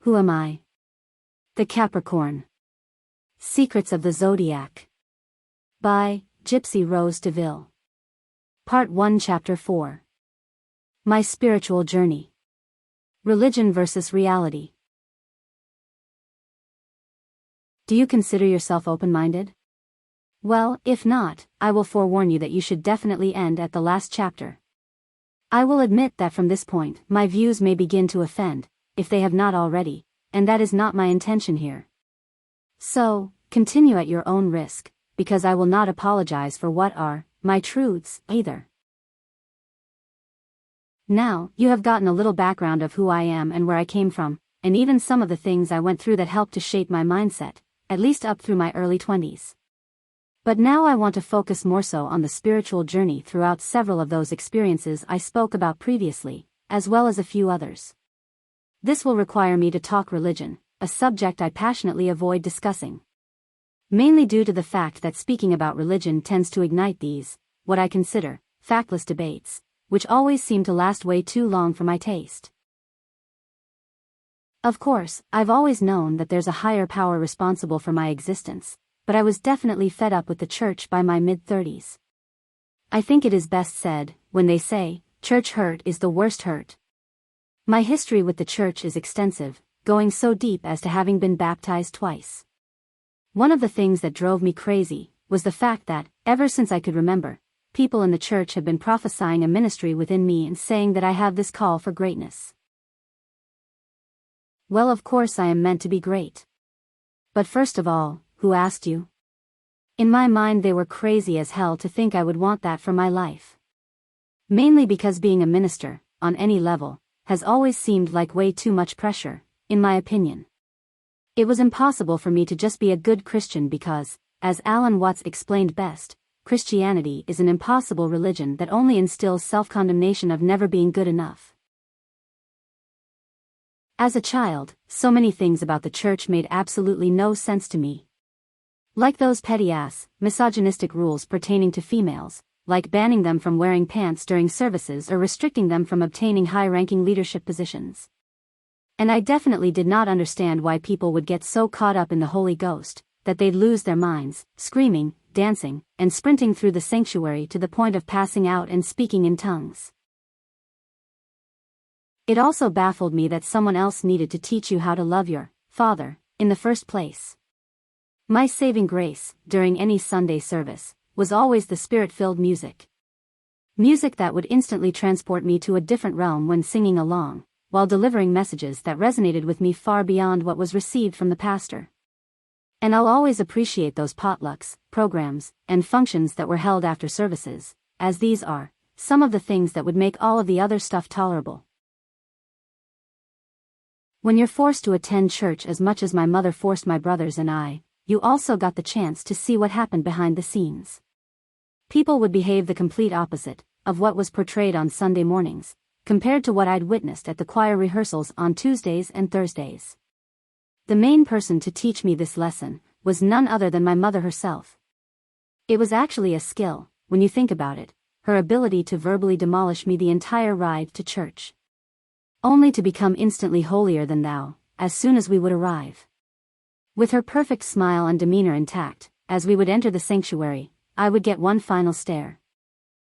Who am I? The Capricorn. Secrets of the Zodiac. By Gypsy Deville. Part 1, Chapter 4. My Spiritual Journey. Religion versus Reality. Do you consider yourself open-minded? Well, if not, I will forewarn you that you should definitely end at the last chapter. I will admit that from this point, my views may begin to offend, if they have not already, and that is not my intention here. So, continue at your own risk, because I will not apologize for what are my truths, either. Now, you have gotten a little background of who I am and where I came from, and even some of the things I went through that helped to shape my mindset, at least up through my early 20s. But now I want to focus more so on the spiritual journey throughout several of those experiences I spoke about previously, as well as a few others. This will require me to talk religion, a subject I passionately avoid discussing. Mainly due to the fact that speaking about religion tends to ignite these, what I consider, factless debates, which always seem to last way too long for my taste. Of course, I've always known that there's a higher power responsible for my existence, but I was definitely fed up with the church by my mid-30s. I think it is best said, when they say, church hurt is the worst hurt. My history with the church is extensive, going so deep as to having been baptized twice. One of the things that drove me crazy was the fact that, ever since I could remember, people in the church have been prophesying a ministry within me and saying that I have this call for greatness. Well, of course I am meant to be great. But first of all, who asked you? In my mind they were crazy as hell to think I would want that for my life. Mainly because being a minister, on any level, has always seemed like way too much pressure, in my opinion. It was impossible for me to just be a good Christian because, as Alan Watts explained best, Christianity is an impossible religion that only instills self-condemnation of never being good enough. As a child, so many things about the church made absolutely no sense to me. Like those petty-ass, misogynistic rules pertaining to females, like banning them from wearing pants during services or restricting them from obtaining high-ranking leadership positions. And I definitely did not understand why people would get so caught up in the Holy Ghost, that they'd lose their minds, screaming, dancing, and sprinting through the sanctuary to the point of passing out and speaking in tongues. It also baffled me that someone else needed to teach you how to love your Father, in the first place. My saving grace, during any Sunday service, was always the spirit-filled music. Music that would instantly transport me to a different realm when singing along, while delivering messages that resonated with me far beyond what was received from the pastor. And I'll always appreciate those potlucks, programs, and functions that were held after services, as these are some of the things that would make all of the other stuff tolerable. When you're forced to attend church as much as my mother forced my brothers and I, you also got the chance to see what happened behind the scenes. People would behave the complete opposite of what was portrayed on Sunday mornings, compared to what I'd witnessed at the choir rehearsals on Tuesdays and Thursdays. The main person to teach me this lesson was none other than my mother herself. It was actually a skill, when you think about it, her ability to verbally demolish me the entire ride to church. Only to become instantly holier than thou, as soon as we would arrive. With her perfect smile and demeanor intact, as we would enter the sanctuary, I would get one final stare.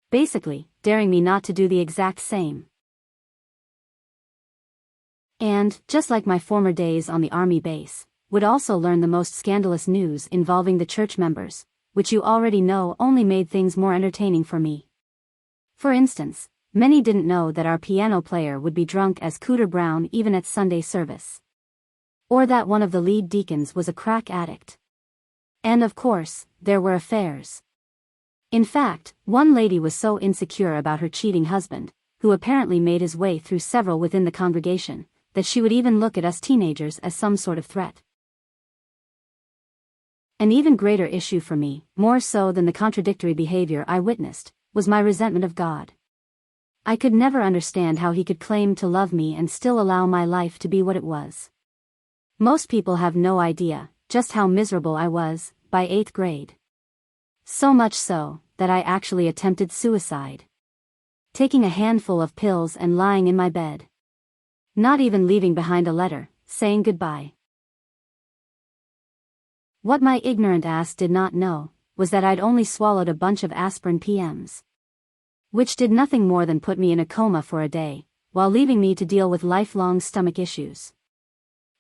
Basically, daring me not to do the exact same. And, just like my former days on the army base, would also learn the most scandalous news involving the church members, which you already know only made things more entertaining for me. For instance, many didn't know that our piano player would be drunk as Cooter Brown even at Sunday service. Or that one of the lead deacons was a crack addict. And of course, there were affairs. In fact, one lady was so insecure about her cheating husband, who apparently made his way through several within the congregation, that she would even look at us teenagers as some sort of threat. An even greater issue for me, more so than the contradictory behavior I witnessed, was my resentment of God. I could never understand how he could claim to love me and still allow my life to be what it was. Most people have no idea just how miserable I was by 8th grade. So much so, that I actually attempted suicide. Taking a handful of pills and lying in my bed. Not even leaving behind a letter, saying goodbye. What my ignorant ass did not know was that I'd only swallowed a bunch of aspirin PMs. Which did nothing more than put me in a coma for a day, while leaving me to deal with lifelong stomach issues.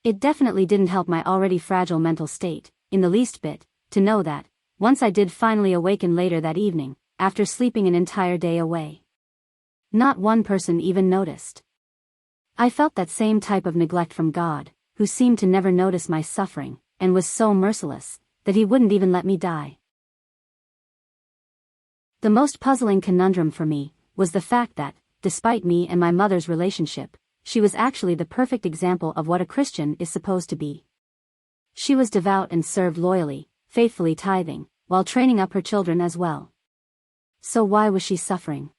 It definitely didn't help my already fragile mental state, in the least bit, to know that, once I did finally awaken later that evening, after sleeping an entire day away, not one person even noticed. I felt that same type of neglect from God, who seemed to never notice my suffering, and was so merciless, that he wouldn't even let me die. The most puzzling conundrum for me was the fact that, despite me and my mother's relationship, she was actually the perfect example of what a Christian is supposed to be. She was devout and served loyally, faithfully tithing, while training up her children as well. So why was she suffering?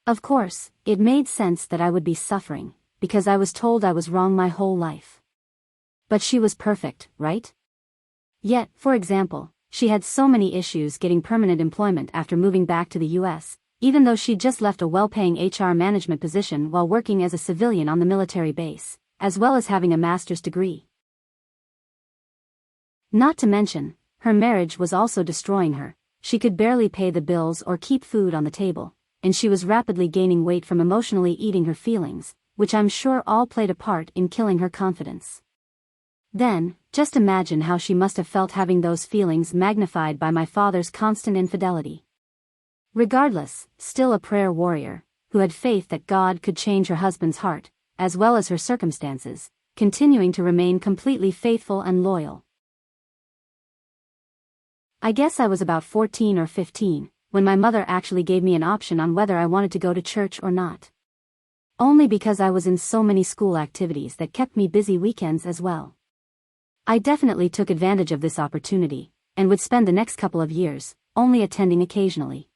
Of course, it made sense that I would be suffering, because I was told I was wrong my whole life. But she was perfect, right? Yet, for example, she had so many issues getting permanent employment after moving back to the US, even though she'd just left a well-paying HR management position while working as a civilian on the military base, as well as having a master's degree. Not to mention, her marriage was also destroying her. She could barely pay the bills or keep food on the table, and she was rapidly gaining weight from emotionally eating her feelings, which I'm sure all played a part in killing her confidence. Then, just imagine how she must have felt having those feelings magnified by my father's constant infidelity. Regardless, still a prayer warrior, who had faith that God could change her husband's heart, as well as her circumstances, continuing to remain completely faithful and loyal. I guess I was about 14 or 15, when my mother actually gave me an option on whether I wanted to go to church or not. Only because I was in so many school activities that kept me busy weekends as well. I definitely took advantage of this opportunity, and would spend the next couple of years, only attending occasionally.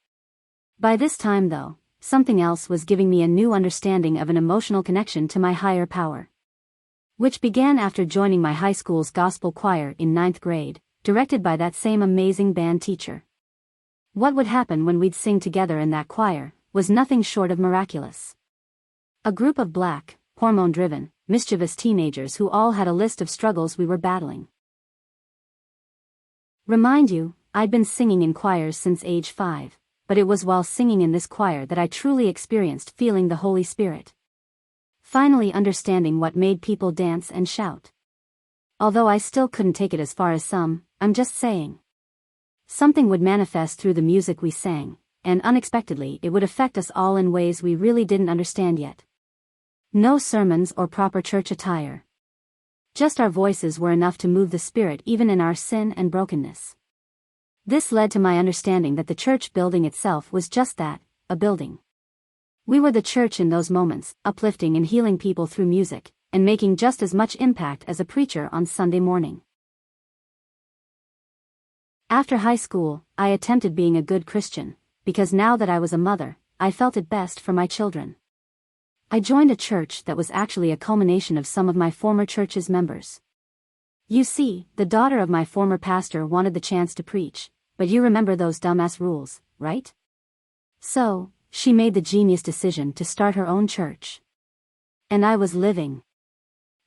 By this time though, something else was giving me a new understanding of an emotional connection to my higher power. Which began after joining my high school's gospel choir in 9th grade, directed by that same amazing band teacher. What would happen when we'd sing together in that choir, was nothing short of miraculous. A group of black, hormone-driven, mischievous teenagers who all had a list of struggles we were battling. Remind you, I'd been singing in choirs since age 5, but it was while singing in this choir that I truly experienced feeling the Holy Spirit. Finally understanding what made people dance and shout. Although I still couldn't take it as far as some, I'm just saying. Something would manifest through the music we sang, and unexpectedly it would affect us all in ways we really didn't understand yet. No sermons or proper church attire. Just our voices were enough to move the Spirit even in our sin and brokenness. This led to my understanding that the church building itself was just that, a building. We were the church in those moments, uplifting and healing people through music, and making just as much impact as a preacher on Sunday morning. After high school, I attempted being a good Christian, because now that I was a mother, I felt it best for my children. I joined a church that was actually a culmination of some of my former church's members. You see, the daughter of my former pastor wanted the chance to preach, but you remember those dumbass rules, right? So, she made the genius decision to start her own church. And I was living.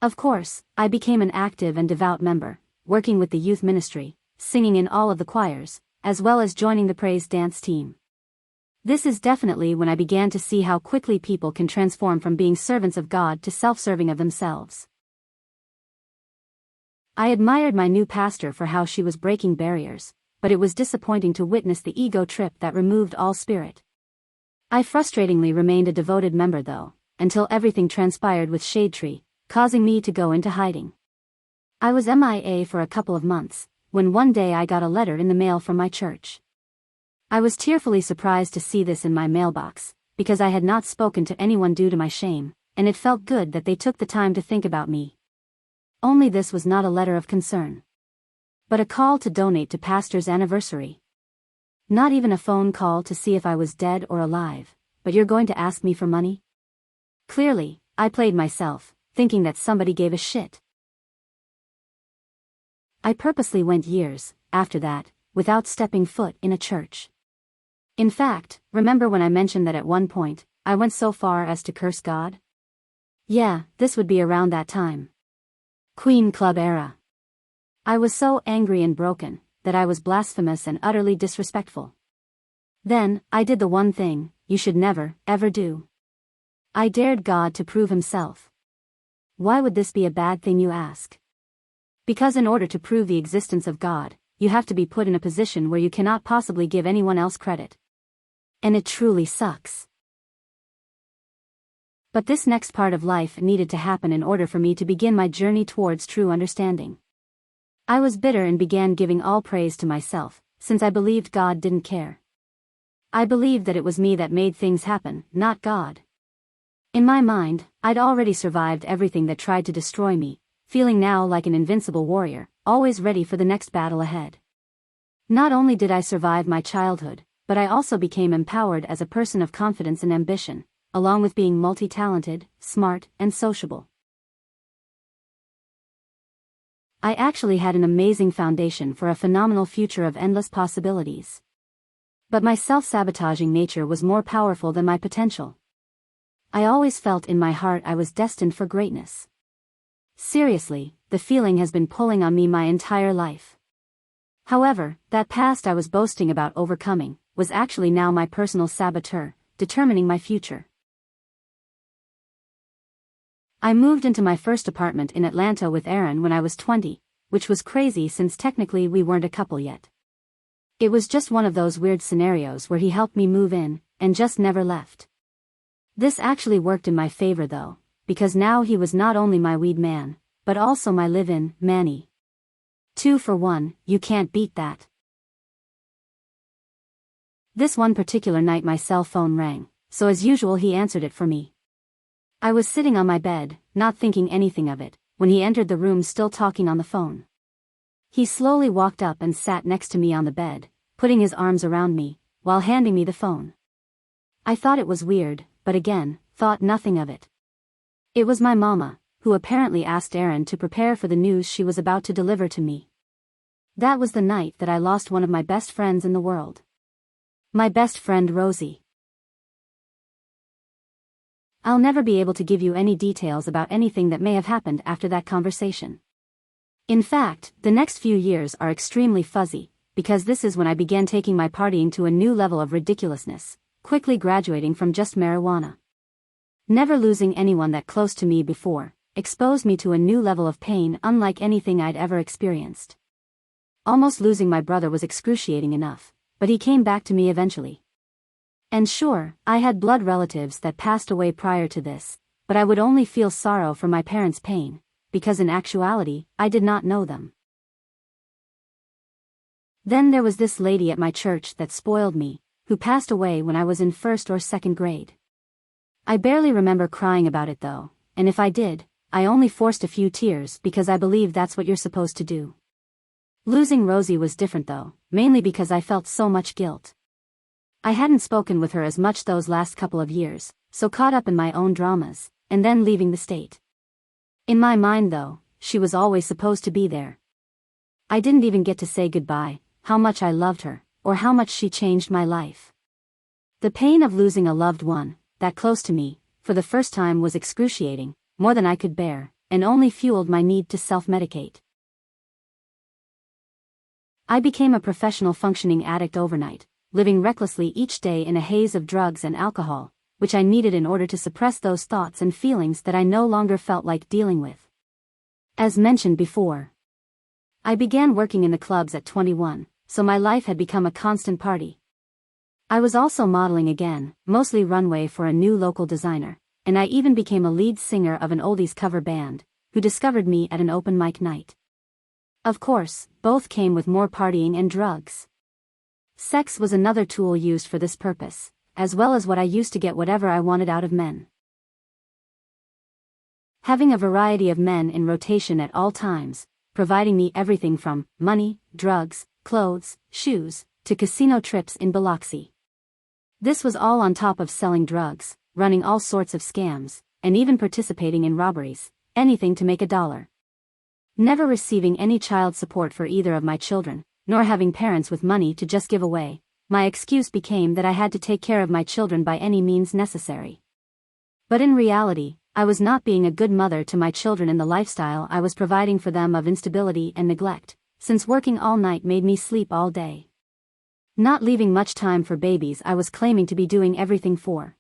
Of course, I became an active and devout member, working with the youth ministry, singing in all of the choirs, as well as joining the praise dance team. This is definitely when I began to see how quickly people can transform from being servants of God to self-serving of themselves. I admired my new pastor for how she was breaking barriers, but it was disappointing to witness the ego trip that removed all spirit. I frustratingly remained a devoted member though, until everything transpired with Shade Tree, causing me to go into hiding. I was MIA for a couple of months, when one day I got a letter in the mail from my church. I was tearfully surprised to see this in my mailbox, because I had not spoken to anyone due to my shame, and it felt good that they took the time to think about me. Only this was not a letter of concern, but a call to donate to pastor's anniversary. Not even a phone call to see if I was dead or alive, but you're going to ask me for money? Clearly, I played myself, thinking that somebody gave a shit. I purposely went years, after that, without stepping foot in a church. In fact, remember when I mentioned that at one point, I went so far as to curse God? Yeah, this would be around that time. Queen Club era. I was so angry and broken that I was blasphemous and utterly disrespectful. Then, I did the one thing you should never, ever do. I dared God to prove himself. Why would this be a bad thing, you ask? Because in order to prove the existence of God, you have to be put in a position where you cannot possibly give anyone else credit. And it truly sucks. But this next part of life needed to happen in order for me to begin my journey towards true understanding. I was bitter and began giving all praise to myself, since I believed God didn't care. I believed that it was me that made things happen, not God. In my mind, I'd already survived everything that tried to destroy me, feeling now like an invincible warrior, always ready for the next battle ahead. Not only did I survive my childhood, but I also became empowered as a person of confidence and ambition, along with being multi-talented, smart, and sociable. I actually had an amazing foundation for a phenomenal future of endless possibilities. But my self-sabotaging nature was more powerful than my potential. I always felt in my heart I was destined for greatness. Seriously, the feeling has been pulling on me my entire life. However, that past I was boasting about overcoming was actually now my personal saboteur, determining my future. I moved into my first apartment in Atlanta with Aaron when I was 20, which was crazy since technically we weren't a couple yet. It was just one of those weird scenarios where he helped me move in, and just never left. This actually worked in my favor though, because now he was not only my weed man, but also my live-in manny. 2 for 1, you can't beat that. This one particular night my cell phone rang, so as usual he answered it for me. I was sitting on my bed, not thinking anything of it, when he entered the room still talking on the phone. He slowly walked up and sat next to me on the bed, putting his arms around me, while handing me the phone. I thought it was weird, but again, thought nothing of it. It was my mama, who apparently asked Aaron to prepare for the news she was about to deliver to me. That was the night that I lost one of my best friends in the world. My best friend Rosie. I'll never be able to give you any details about anything that may have happened after that conversation. In fact, the next few years are extremely fuzzy, because this is when I began taking my partying to a new level of ridiculousness, quickly graduating from just marijuana. Never losing anyone that close to me before exposed me to a new level of pain unlike anything I'd ever experienced. Almost losing my brother was excruciating enough, but he came back to me eventually. And sure, I had blood relatives that passed away prior to this, but I would only feel sorrow for my parents' pain, because in actuality, I did not know them. Then there was this lady at my church that spoiled me, who passed away when I was in 1st or 2nd grade. I barely remember crying about it though, and if I did, I only forced a few tears because I believe that's what you're supposed to do. Losing Rosie was different though, mainly because I felt so much guilt. I hadn't spoken with her as much those last couple of years, so caught up in my own dramas, and then leaving the state. In my mind though, she was always supposed to be there. I didn't even get to say goodbye, how much I loved her, or how much she changed my life. The pain of losing a loved one, that close to me, for the first time was excruciating, more than I could bear, and only fueled my need to self-medicate. I became a professional functioning addict overnight, living recklessly each day in a haze of drugs and alcohol, which I needed in order to suppress those thoughts and feelings that I no longer felt like dealing with. As mentioned before, I began working in the clubs at 21, so my life had become a constant party. I was also modeling again, mostly runway for a new local designer, and I even became a lead singer of an oldies cover band, who discovered me at an open mic night. Of course, both came with more partying and drugs. Sex was another tool used for this purpose, as well as what I used to get whatever I wanted out of men. Having a variety of men in rotation at all times, providing me everything from money, drugs, clothes, shoes, to casino trips in Biloxi. This was all on top of selling drugs, running all sorts of scams, and even participating in robberies, anything to make $1. Never receiving any child support for either of my children, nor having parents with money to just give away, my excuse became that I had to take care of my children by any means necessary. But in reality, I was not being a good mother to my children, and the lifestyle I was providing for them of instability and neglect, since working all night made me sleep all day. Not leaving much time for babies I was claiming to be doing everything for.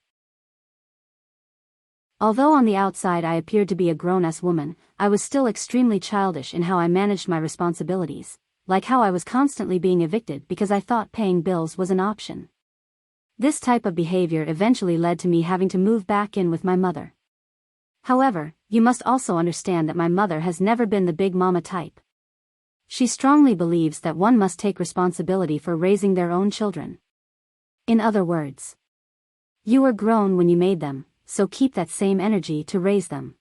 Although on the outside I appeared to be a grown-ass woman, I was still extremely childish in how I managed my responsibilities, like how I was constantly being evicted because I thought paying bills was an option. This type of behavior eventually led to me having to move back in with my mother. However, you must also understand that my mother has never been the big mama type. She strongly believes that one must take responsibility for raising their own children. In other words, you were grown when you made them, so keep that same energy to raise them.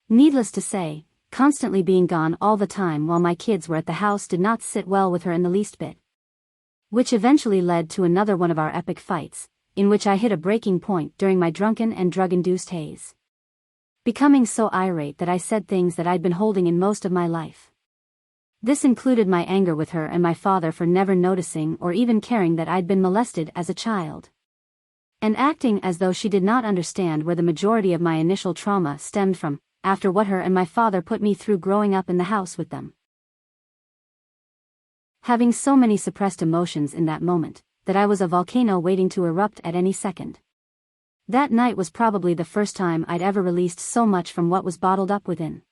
Needless to say, constantly being gone all the time while my kids were at the house did not sit well with her in the least bit. Which eventually led to another one of our epic fights, in which I hit a breaking point during my drunken and drug-induced haze. Becoming so irate that I said things that I'd been holding in most of my life. This included my anger with her and my father for never noticing or even caring that I'd been molested as a child. And acting as though she did not understand where the majority of my initial trauma stemmed from, after what her and my father put me through growing up in the house with them. Having so many suppressed emotions in that moment, that I was a volcano waiting to erupt at any second. That night was probably the first time I'd ever released so much from what was bottled up within.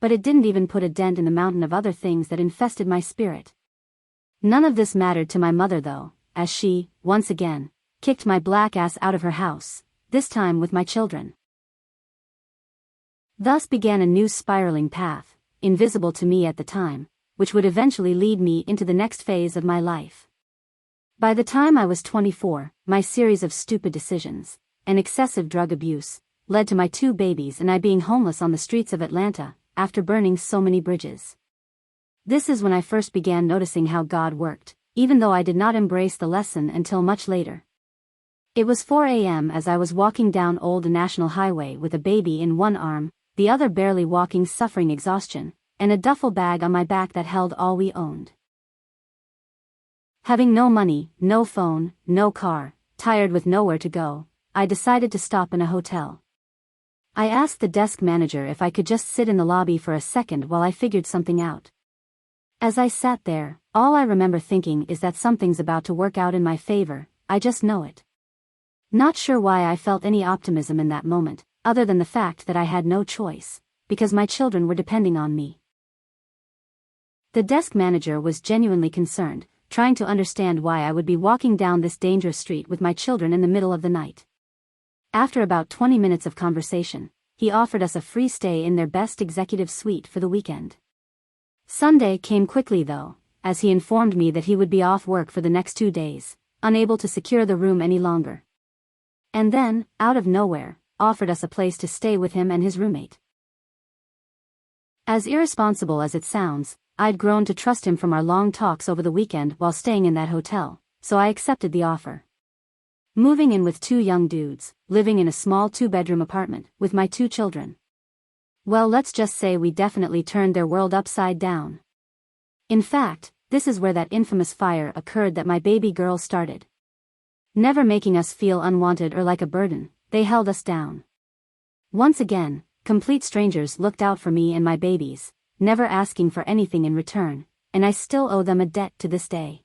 But it didn't even put a dent in the mountain of other things that infested my spirit. None of this mattered to my mother though, as she, once again, kicked my black ass out of her house, this time with my children. Thus began a new spiraling path, invisible to me at the time, which would eventually lead me into the next phase of my life. By the time I was 24, my series of stupid decisions, and excessive drug abuse, led to my 2 babies and I being homeless on the streets of Atlanta, after burning so many bridges. This is when I first began noticing how God worked, even though I did not embrace the lesson until much later. It was 4 a.m. as I was walking down Old National Highway with a baby in one arm, the other barely walking, suffering exhaustion, and a duffel bag on my back that held all we owned. Having no money, no phone, no car, tired with nowhere to go, I decided to stop in a hotel. I asked the desk manager if I could just sit in the lobby for a second while I figured something out. As I sat there, all I remember thinking is that something's about to work out in my favor, I just know it. Not sure why I felt any optimism in that moment, other than the fact that I had no choice, because my children were depending on me. The desk manager was genuinely concerned, trying to understand why I would be walking down this dangerous street with my children in the middle of the night. After about 20 minutes of conversation, he offered us a free stay in their best executive suite for the weekend. Sunday came quickly though, as he informed me that he would be off work for the next 2 days, unable to secure the room any longer. And then, out of nowhere, offered us a place to stay with him and his roommate. As irresponsible as it sounds, I'd grown to trust him from our long talks over the weekend while staying in that hotel, so I accepted the offer. Moving in with 2 young dudes, living in a small 2-bedroom apartment, with my 2 children. Well, let's just say we definitely turned their world upside down. In fact, this is where that infamous fire occurred that my baby girl started. Never making us feel unwanted or like a burden, they held us down. Once again, complete strangers looked out for me and my babies, never asking for anything in return, and I still owe them a debt to this day.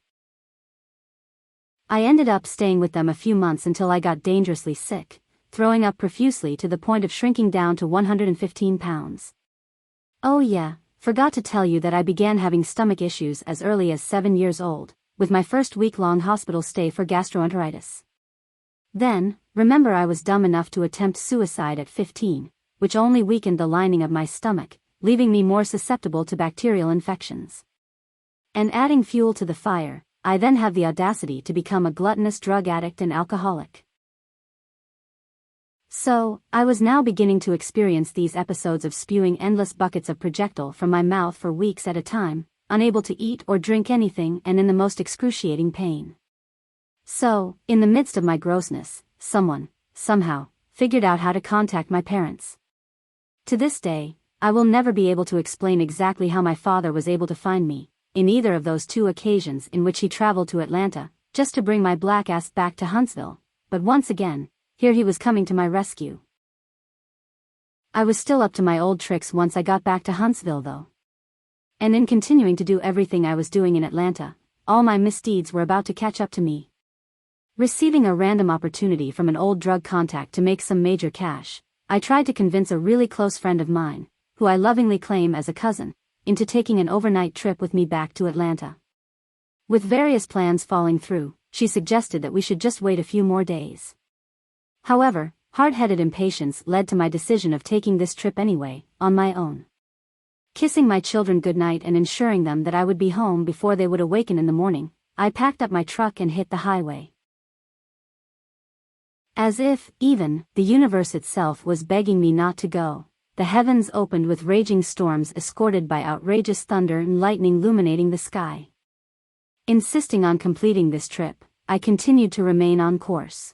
I ended up staying with them a few months until I got dangerously sick, throwing up profusely to the point of shrinking down to 115 pounds. Oh yeah, forgot to tell you that I began having stomach issues as early as 7 years old, with my first week-long hospital stay for gastroenteritis. Then, remember, I was dumb enough to attempt suicide at 15, which only weakened the lining of my stomach, leaving me more susceptible to bacterial infections. And adding fuel to the fire, I then have the audacity to become a gluttonous drug addict and alcoholic. So, I was now beginning to experience these episodes of spewing endless buckets of projectile from my mouth for weeks at a time, unable to eat or drink anything and in the most excruciating pain. So, in the midst of my grossness, someone, somehow, figured out how to contact my parents. To this day, I will never be able to explain exactly how my father was able to find me, in either of those 2 occasions in which he traveled to Atlanta, just to bring my black ass back to Huntsville, but once again, Here he was coming to my rescue. I was still up to my old tricks once I got back to Huntsville though. And in continuing to do everything I was doing in Atlanta, all my misdeeds were about to catch up to me. Receiving a random opportunity from an old drug contact to make some major cash, I tried to convince a really close friend of mine, who I lovingly claim as a cousin, into taking an overnight trip with me back to Atlanta. With various plans falling through, she suggested that we should just wait a few more days. However, hard-headed impatience led to my decision of taking this trip anyway, on my own. Kissing my children goodnight and ensuring them that I would be home before they would awaken in the morning, I packed up my truck and hit the highway. As if, even, the universe itself was begging me not to go, the heavens opened with raging storms escorted by outrageous thunder and lightning illuminating the sky. Insisting on completing this trip, I continued to remain on course.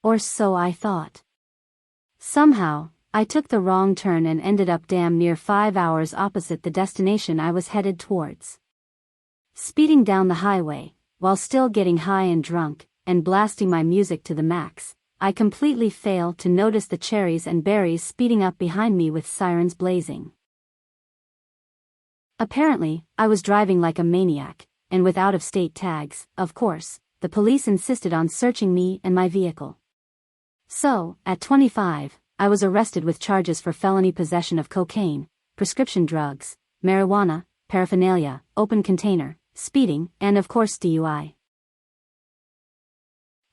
Or so I thought. Somehow, I took the wrong turn and ended up damn near 5 hours opposite the destination I was headed towards. Speeding down the highway, while still getting high and drunk, and blasting my music to the max, I completely failed to notice the cherries and berries speeding up behind me with sirens blazing. Apparently, I was driving like a maniac, and with out-of-state tags. Of course, the police insisted on searching me and my vehicle. So, at 25, I was arrested with charges for felony possession of cocaine, prescription drugs, marijuana, paraphernalia, open container, speeding, and of course DUI.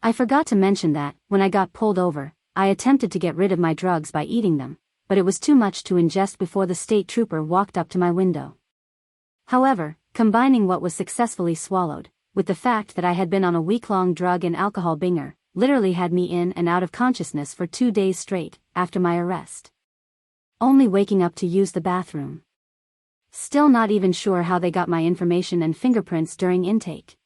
I forgot to mention that, when I got pulled over, I attempted to get rid of my drugs by eating them, but it was too much to ingest before the state trooper walked up to my window. However, combining what was successfully swallowed, with the fact that I had been on a week-long drug and alcohol binger, literally had me in and out of consciousness for 2 days straight, after my arrest. Only waking up to use the bathroom. Still not even sure how they got my information and fingerprints during intake.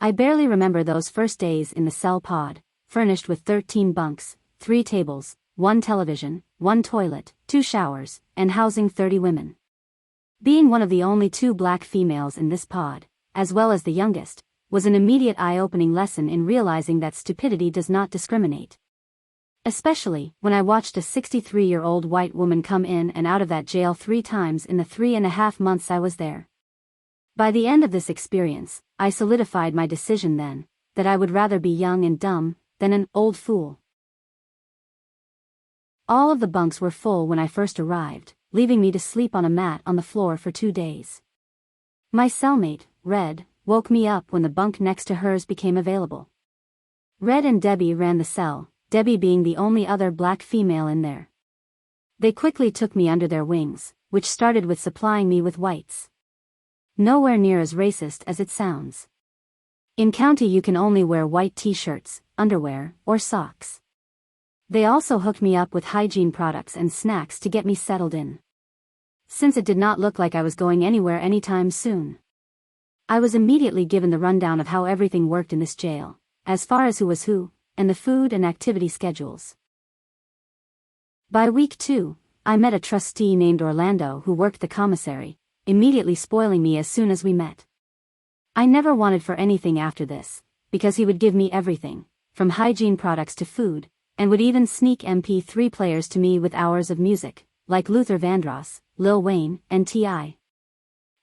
I barely remember those first days in the cell pod, furnished with 13 bunks, 3 tables, 1 television, 1 toilet, 2 showers, and housing 30 women. Being one of the only 2 black females in this pod, as well as the youngest, was an immediate eye-opening lesson in realizing that stupidity does not discriminate. Especially, when I watched a 63-year-old white woman come in and out of that jail 3 times in the 3.5 months I was there. By the end of this experience, I solidified my decision then, that I would rather be young and dumb, than an old fool. All of the bunks were full when I first arrived, leaving me to sleep on a mat on the floor for 2 days. My cellmate, Red, woke me up when the bunk next to hers became available. Red and Debbie ran the cell, Debbie being the only other black female in there. They quickly took me under their wings, which started with supplying me with whites. Nowhere near as racist as it sounds. In county you can only wear white t-shirts, underwear, or socks. They also hooked me up with hygiene products and snacks to get me settled in. Since it did not look like I was going anywhere anytime soon, I was immediately given the rundown of how everything worked in this jail, as far as who was who, and the food and activity schedules. By week 2, I met a trustee named Orlando who worked the commissary, immediately spoiling me as soon as we met. I never wanted for anything after this, because he would give me everything, from hygiene products to food, and would even sneak MP3 players to me with hours of music, like Luther Vandross, Lil Wayne, and T.I.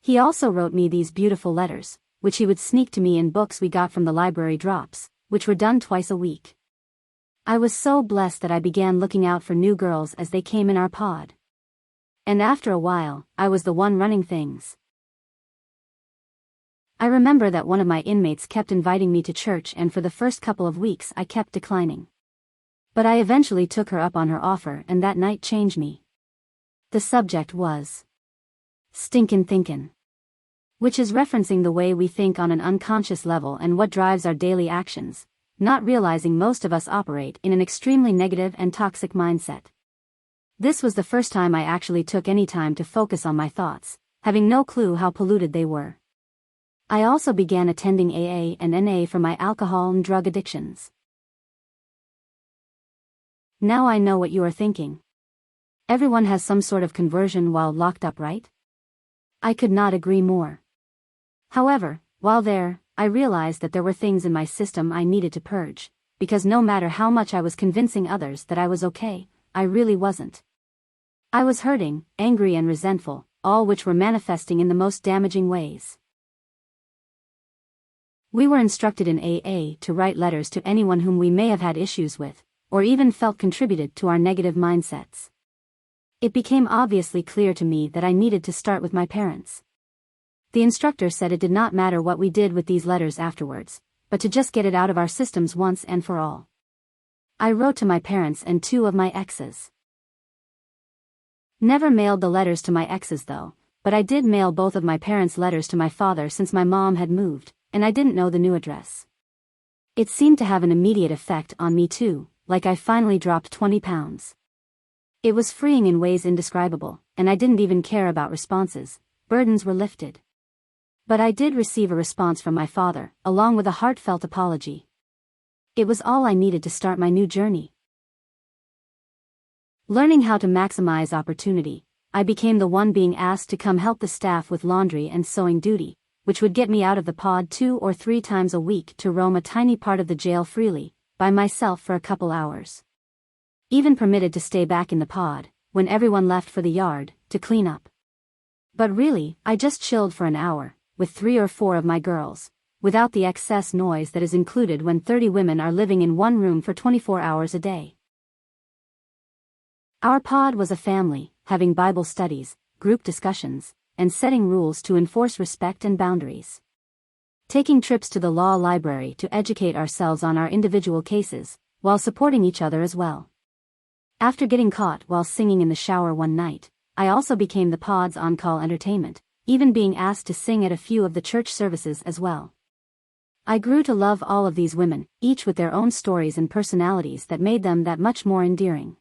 He also wrote me these beautiful letters, which he would sneak to me in books we got from the library drops, which were done twice a week. I was so blessed that I began looking out for new girls as they came in our pod. And after a while, I was the one running things. I remember that one of my inmates kept inviting me to church, and for the first couple of weeks I kept declining. But I eventually took her up on her offer, and that night changed me. The subject was stinkin' thinkin', which is referencing the way we think on an unconscious level and what drives our daily actions, not realizing most of us operate in an extremely negative and toxic mindset. This was the first time I actually took any time to focus on my thoughts, having no clue how polluted they were. I also began attending AA and NA for my alcohol and drug addictions. Now I know what you are thinking. Everyone has some sort of conversion while locked up, right? I could not agree more. However, while there, I realized that there were things in my system I needed to purge, because no matter how much I was convincing others that I was okay, I really wasn't. I was hurting, angry and resentful, all which were manifesting in the most damaging ways. We were instructed in AA to write letters to anyone whom we may have had issues with, or even felt contributed to our negative mindsets. It became obviously clear to me that I needed to start with my parents. The instructor said it did not matter what we did with these letters afterwards, but to just get it out of our systems once and for all. I wrote to my parents and 2 of my exes. Never mailed the letters to my exes though, but I did mail both of my parents' letters to my father since my mom had moved, and I didn't know the new address. It seemed to have an immediate effect on me too, like I finally dropped 20 pounds. It was freeing in ways indescribable, and I didn't even care about responses. Burdens were lifted. But I did receive a response from my father, along with a heartfelt apology. It was all I needed to start my new journey. Learning how to maximize opportunity, I became the one being asked to come help the staff with laundry and sewing duty, which would get me out of the pod 2 or 3 times a week to roam a tiny part of the jail freely, by myself for a couple hours. Even permitted to stay back in the pod, when everyone left for the yard, to clean up. But really, I just chilled for an hour, with 3 or 4 of my girls, without the excess noise that is included when 30 women are living in one room for 24 hours a day. Our pod was a family, having Bible studies, group discussions, and setting rules to enforce respect and boundaries. Taking trips to the law library to educate ourselves on our individual cases, while supporting each other as well. After getting caught while singing in the shower one night, I also became the pod's on-call entertainment, even being asked to sing at a few of the church services as well. I grew to love all of these women, each with their own stories and personalities that made them that much more endearing.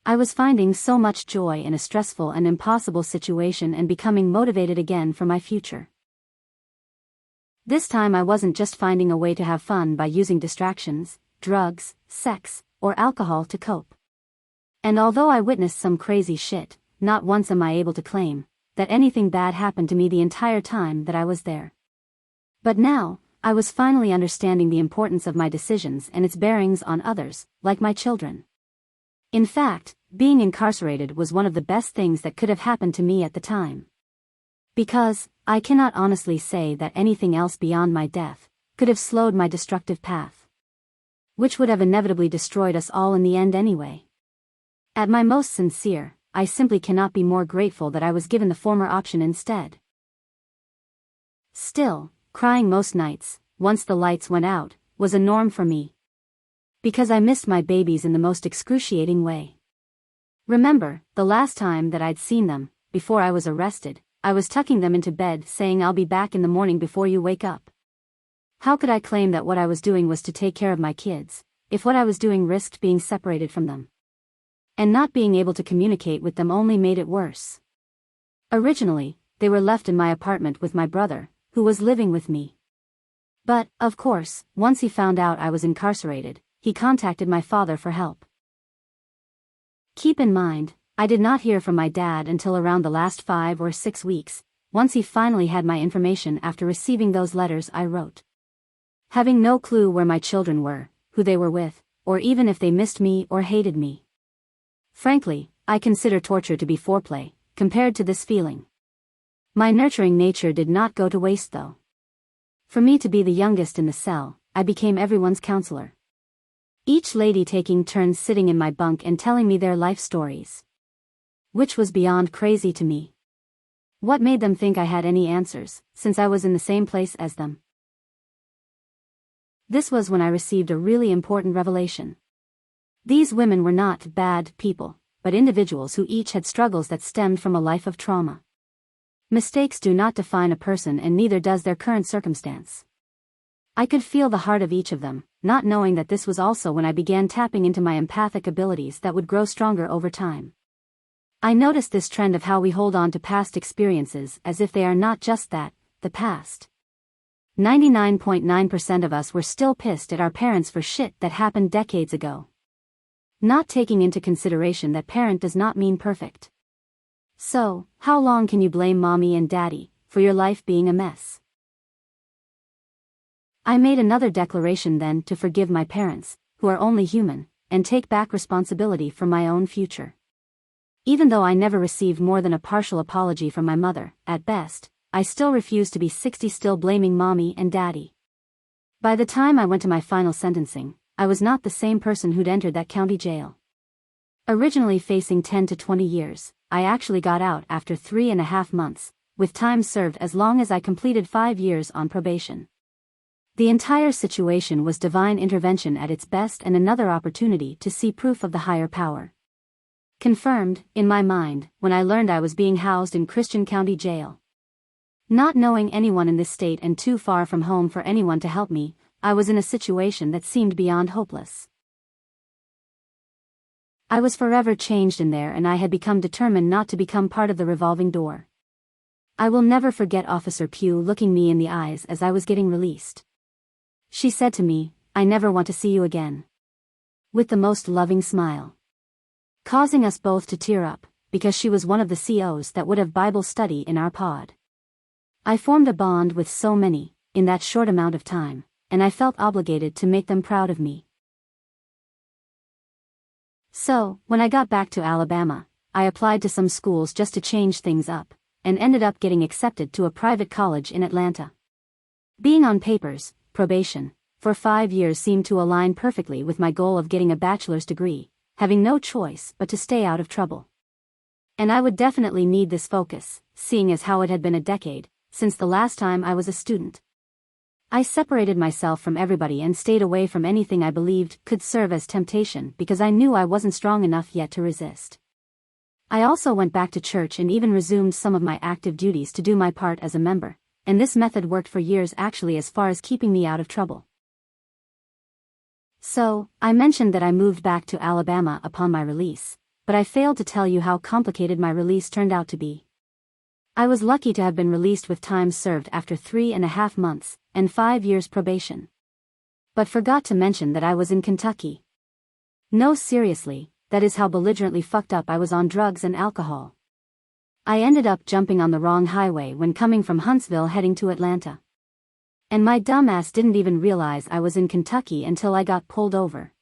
I was finding so much joy in a stressful and impossible situation and becoming motivated again for my future. This time I wasn't just finding a way to have fun by using distractions, drugs, sex, or alcohol to cope. And although I witnessed some crazy shit, not once am I able to claim that anything bad happened to me the entire time that I was there. But now, I was finally understanding the importance of my decisions and its bearings on others, like my children. In fact, being incarcerated was one of the best things that could have happened to me at the time. Because, I cannot honestly say that anything else beyond my death could have slowed my destructive path. Which would have inevitably destroyed us all in the end anyway. At my most sincere, I simply cannot be more grateful that I was given the former option instead. Still, crying most nights, once the lights went out, was a norm for me. Because I missed my babies in the most excruciating way. Remember, the last time that I'd seen them, before I was arrested, I was tucking them into bed saying I'll be back in the morning before you wake up. How could I claim that what I was doing was to take care of my kids, if what I was doing risked being separated from them? And not being able to communicate with them only made it worse. Originally, they were left in my apartment with my brother, who was living with me. But, of course, once he found out I was incarcerated, he contacted my father for help. Keep in mind, I did not hear from my dad until around the last 5 or 6 weeks, once he finally had my information after receiving those letters I wrote. Having no clue where my children were, who they were with, or even if they missed me or hated me. Frankly, I consider torture to be foreplay, compared to this feeling. My nurturing nature did not go to waste though. For me to be the youngest in the cell, I became everyone's counselor. Each lady taking turns sitting in my bunk and telling me their life stories. Which was beyond crazy to me. What made them think I had any answers, since I was in the same place as them? This was when I received a really important revelation. These women were not bad people, but individuals who each had struggles that stemmed from a life of trauma. Mistakes do not define a person and neither does their current circumstance. I could feel the heart of each of them, not knowing that this was also when I began tapping into my empathic abilities that would grow stronger over time. I noticed this trend of how we hold on to past experiences as if they are not just that, the past. 99.9% of us were still pissed at our parents for shit that happened decades ago. Not taking into consideration that parent does not mean perfect. So, how long can you blame mommy and daddy for your life being a mess? I made another declaration then to forgive my parents, who are only human, and take back responsibility for my own future. Even though I never received more than a partial apology from my mother, at best, I still refused to be 60 still blaming mommy and daddy. By the time I went to my final sentencing, I was not the same person who'd entered that county jail. Originally facing 10 to 20 years, I actually got out after 3.5 months, with time served as long as I completed 5 years on probation. The entire situation was divine intervention at its best and another opportunity to see proof of the higher power. Confirmed, in my mind, when I learned I was being housed in Christian County Jail. Not knowing anyone in this state and too far from home for anyone to help me, I was in a situation that seemed beyond hopeless. I was forever changed in there, and I had become determined not to become part of the revolving door. I will never forget Officer Pugh looking me in the eyes as I was getting released. She said to me, "I never want to see you again." With the most loving smile. Causing us both to tear up, because she was one of the COs that would have Bible study in our pod. I formed a bond with so many, in that short amount of time, and I felt obligated to make them proud of me. So, when I got back to Alabama, I applied to some schools just to change things up, and ended up getting accepted to a private college in Atlanta. Being on papers, probation, for 5 years seemed to align perfectly with my goal of getting a bachelor's degree, having no choice but to stay out of trouble. And I would definitely need this focus, seeing as how it had been a decade since the last time I was a student. I separated myself from everybody and stayed away from anything I believed could serve as temptation because I knew I wasn't strong enough yet to resist. I also went back to church and even resumed some of my active duties to do my part as a member, and this method worked for years actually as far as keeping me out of trouble. So, I mentioned that I moved back to Alabama upon my release, but I failed to tell you how complicated my release turned out to be. I was lucky to have been released with time served after 3.5 months, and 5 years probation. But forgot to mention that I was in Kentucky. No, seriously, that is how belligerently fucked up I was on drugs and alcohol. I ended up jumping on the wrong highway when coming from Huntsville heading to Atlanta. And my dumbass didn't even realize I was in Kentucky until I got pulled over.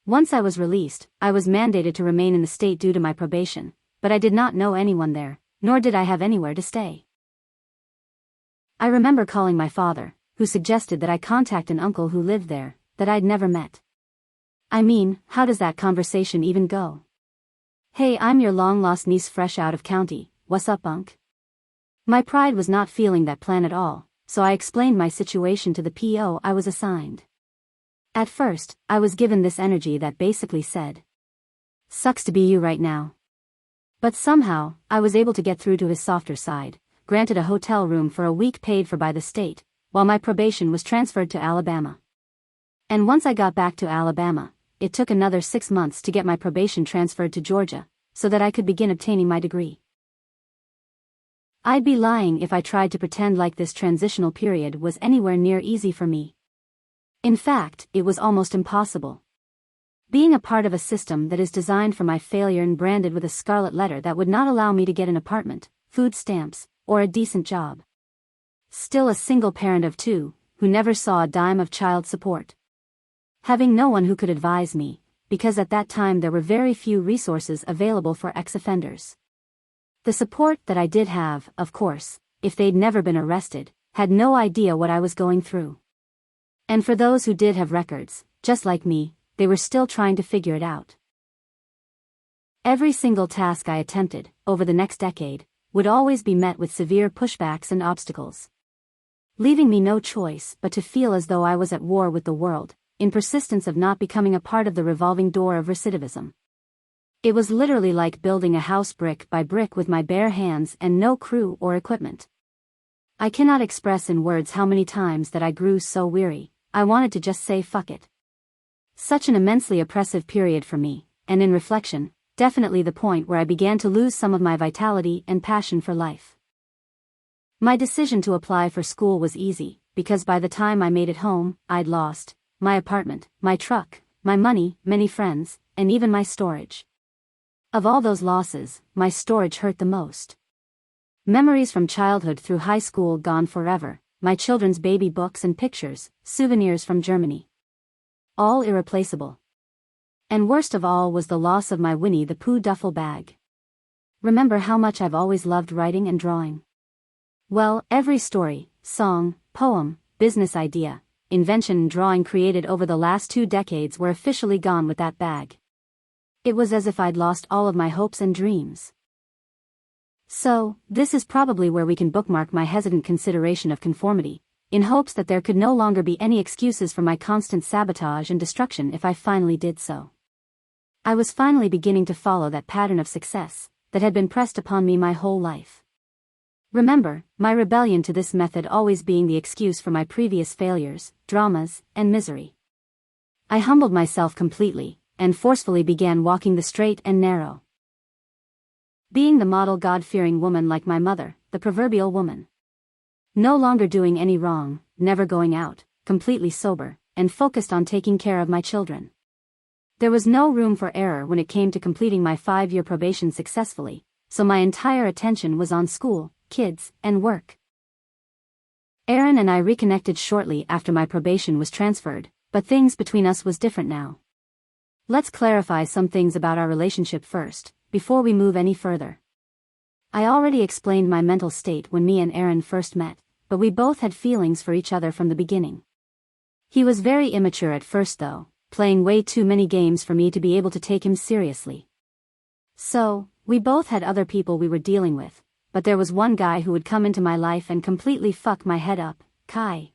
Once I was released, I was mandated to remain in the state due to my probation, but I did not know anyone there, nor did I have anywhere to stay. I remember calling my father, who suggested that I contact an uncle who lived there, that I'd never met. I mean, how does that conversation even go? "Hey, I'm your long-lost niece fresh out of county, what's up, Unc?" My pride was not feeling that plan at all, so I explained my situation to the PO I was assigned. At first, I was given this energy that basically said, "Sucks to be you right now." But somehow, I was able to get through to his softer side, granted a hotel room for a week paid for by the state, while my probation was transferred to Alabama. And once I got back to Alabama, it took another 6 months to get my probation transferred to Georgia, so that I could begin obtaining my degree. I'd be lying if I tried to pretend like this transitional period was anywhere near easy for me. In fact, it was almost impossible. Being a part of a system that is designed for my failure and branded with a scarlet letter that would not allow me to get an apartment, food stamps, or a decent job. Still a single parent of 2, who never saw a dime of child support. Having no one who could advise me, because at that time there were very few resources available for ex-offenders. The support that I did have, of course, if they'd never been arrested, had no idea what I was going through. And for those who did have records, just like me, they were still trying to figure it out. Every single task I attempted, over the next decade, would always be met with severe pushbacks and obstacles. Leaving me no choice but to feel as though I was at war with the world, in persistence of not becoming a part of the revolving door of recidivism. It was literally like building a house brick by brick with my bare hands and no crew or equipment. I cannot express in words how many times that I grew so weary, I wanted to just say fuck it. Such an immensely oppressive period for me, and in reflection, definitely the point where I began to lose some of my vitality and passion for life. My decision to apply for school was easy, because by the time I made it home, I'd lost my apartment, my truck, my money, many friends, and even my storage. Of all those losses, my storage hurt the most. Memories from childhood through high school gone forever, my children's baby books and pictures, souvenirs from Germany. All irreplaceable. And worst of all was the loss of my Winnie the Pooh duffel bag. Remember how much I've always loved writing and drawing? Well, every story, song, poem, business idea, invention and drawing created over the last 2 decades were officially gone with that bag. It was as if I'd lost all of my hopes and dreams. So, this is probably where we can bookmark my hesitant consideration of conformity, in hopes that there could no longer be any excuses for my constant sabotage and destruction if I finally did so. I was finally beginning to follow that pattern of success that had been pressed upon me my whole life. Remember, my rebellion to this method always being the excuse for my previous failures, dramas, and misery. I humbled myself completely, and forcefully began walking the straight and narrow. Being the model God-fearing woman like my mother, the proverbial woman. No longer doing any wrong, never going out, completely sober, and focused on taking care of my children. There was no room for error when it came to completing my 5-year probation successfully, so my entire attention was on school, kids, and work. Aaron and I reconnected shortly after my probation was transferred, but things between us was different now. Let's clarify some things about our relationship first, before we move any further. I already explained my mental state when me and Aaron first met, but we both had feelings for each other from the beginning. He was very immature at first though, playing way too many games for me to be able to take him seriously. So, we both had other people we were dealing with, but there was one guy who would come into my life and completely fuck my head up, Kai.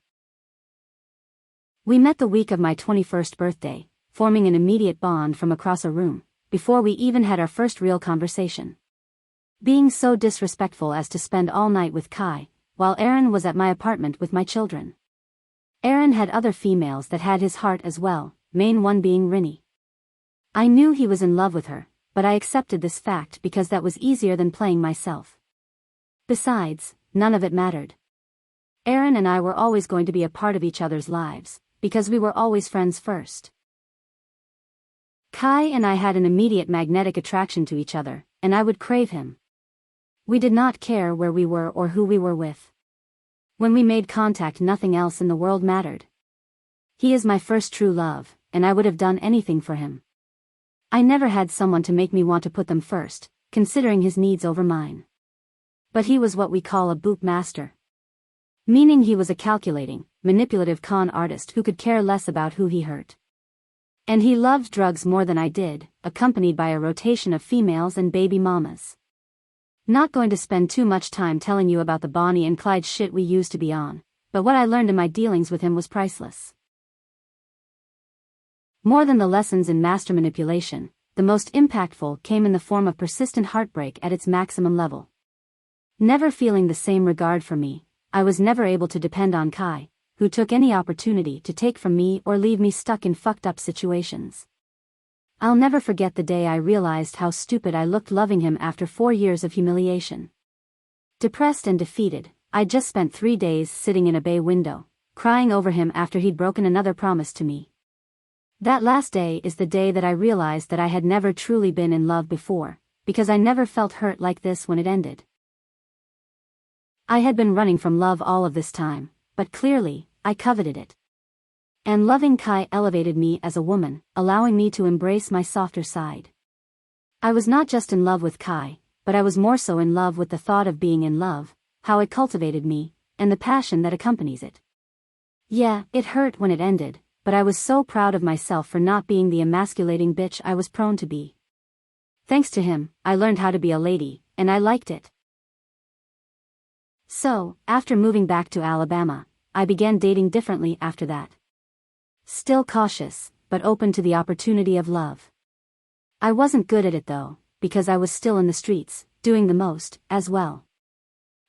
We met the week of my 21st birthday, forming an immediate bond from across a room, before we even had our first real conversation. Being so disrespectful as to spend all night with Kai, while Aaron was at my apartment with my children. Aaron had other females that had his heart as well, main one being Rinny. I knew he was in love with her, but I accepted this fact because that was easier than playing myself. Besides, none of it mattered. Aaron and I were always going to be a part of each other's lives, because we were always friends first. Kai and I had an immediate magnetic attraction to each other, and I would crave him. We did not care where we were or who we were with. When we made contact, nothing else in the world mattered. He is my first true love, and I would have done anything for him. I never had someone to make me want to put them first, considering his needs over mine. But he was what we call a boop master. Meaning he was a calculating, manipulative con artist who could care less about who he hurt. And he loved drugs more than I did, accompanied by a rotation of females and baby mamas. Not going to spend too much time telling you about the Bonnie and Clyde shit we used to be on, but what I learned in my dealings with him was priceless. More than the lessons in master manipulation, the most impactful came in the form of persistent heartbreak at its maximum level. Never feeling the same regard for me, I was never able to depend on Kai, who took any opportunity to take from me or leave me stuck in fucked up situations. I'll never forget the day I realized how stupid I looked loving him after 4 years of humiliation. Depressed and defeated, I'd just spent 3 days sitting in a bay window, crying over him after he'd broken another promise to me. That last day is the day that I realized that I had never truly been in love before, because I never felt hurt like this when it ended. I had been running from love all of this time, but clearly, I coveted it. And loving Kai elevated me as a woman, allowing me to embrace my softer side. I was not just in love with Kai, but I was more so in love with the thought of being in love, how it cultivated me, and the passion that accompanies it. Yeah, it hurt when it ended, but I was so proud of myself for not being the emasculating bitch I was prone to be. Thanks to him, I learned how to be a lady, and I liked it. So, after moving back to Alabama, I began dating differently after that. Still cautious, but open to the opportunity of love. I wasn't good at it though, because I was still in the streets, doing the most, as well.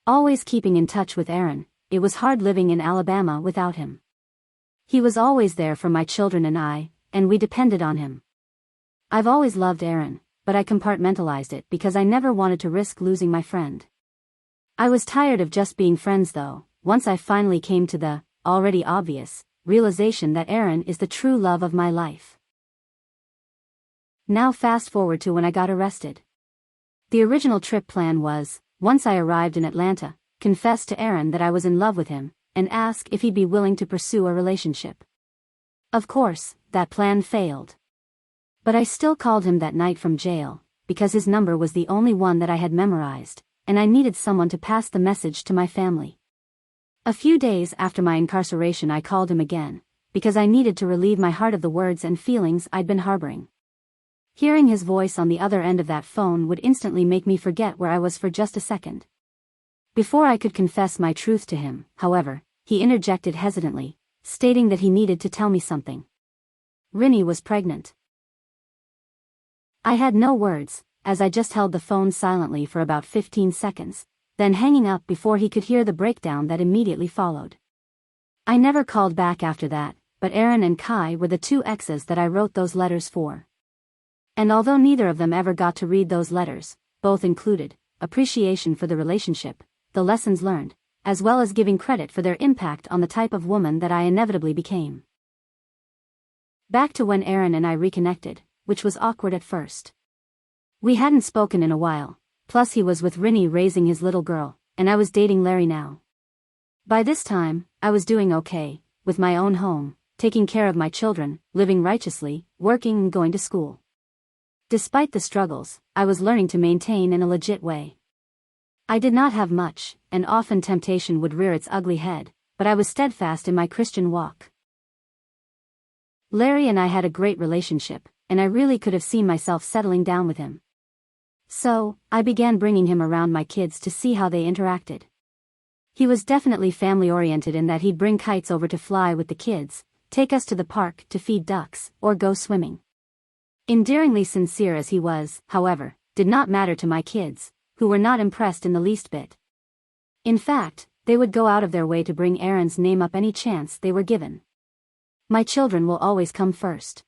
Always keeping in touch with Aaron, it was hard living in Alabama without him. He was always there for my children and I, and we depended on him. I've always loved Aaron, but I compartmentalized it because I never wanted to risk losing my friend. I was tired of just being friends though, once I finally came to the, already obvious, realization that Aaron is the true love of my life. Now fast forward to when I got arrested. The original trip plan was, once I arrived in Atlanta, confess to Aaron that I was in love with him, and ask if he'd be willing to pursue a relationship. Of course, that plan failed. But I still called him that night from jail, because his number was the only one that I had memorized, and I needed someone to pass the message to my family. A few days after my incarceration I called him again, because I needed to relieve my heart of the words and feelings I'd been harboring. Hearing his voice on the other end of that phone would instantly make me forget where I was for just a second. Before I could confess my truth to him, however, he interjected hesitantly, stating that he needed to tell me something. Rinny was pregnant. I had no words, as I just held the phone silently for about 15 seconds, then hanging up before he could hear the breakdown that immediately followed. I never called back after that, but Aaron and Kai were the two exes that I wrote those letters for. And although neither of them ever got to read those letters, both included appreciation for the relationship, the lessons learned, as well as giving credit for their impact on the type of woman that I inevitably became. Back to when Aaron and I reconnected, which was awkward at first. We hadn't spoken in a while, plus he was with Rinny raising his little girl, and I was dating Larry now. By this time, I was doing okay, with my own home, taking care of my children, living righteously, working and going to school. Despite the struggles, I was learning to maintain in a legit way. I did not have much, and often temptation would rear its ugly head, but I was steadfast in my Christian walk. Larry and I had a great relationship, and I really could have seen myself settling down with him. So, I began bringing him around my kids to see how they interacted. He was definitely family-oriented in that he'd bring kites over to fly with the kids, take us to the park to feed ducks, or go swimming. Endearingly sincere as he was, however, did not matter to my kids, who were not impressed in the least bit. In fact, they would go out of their way to bring Aaron's name up any chance they were given. My children will always come first.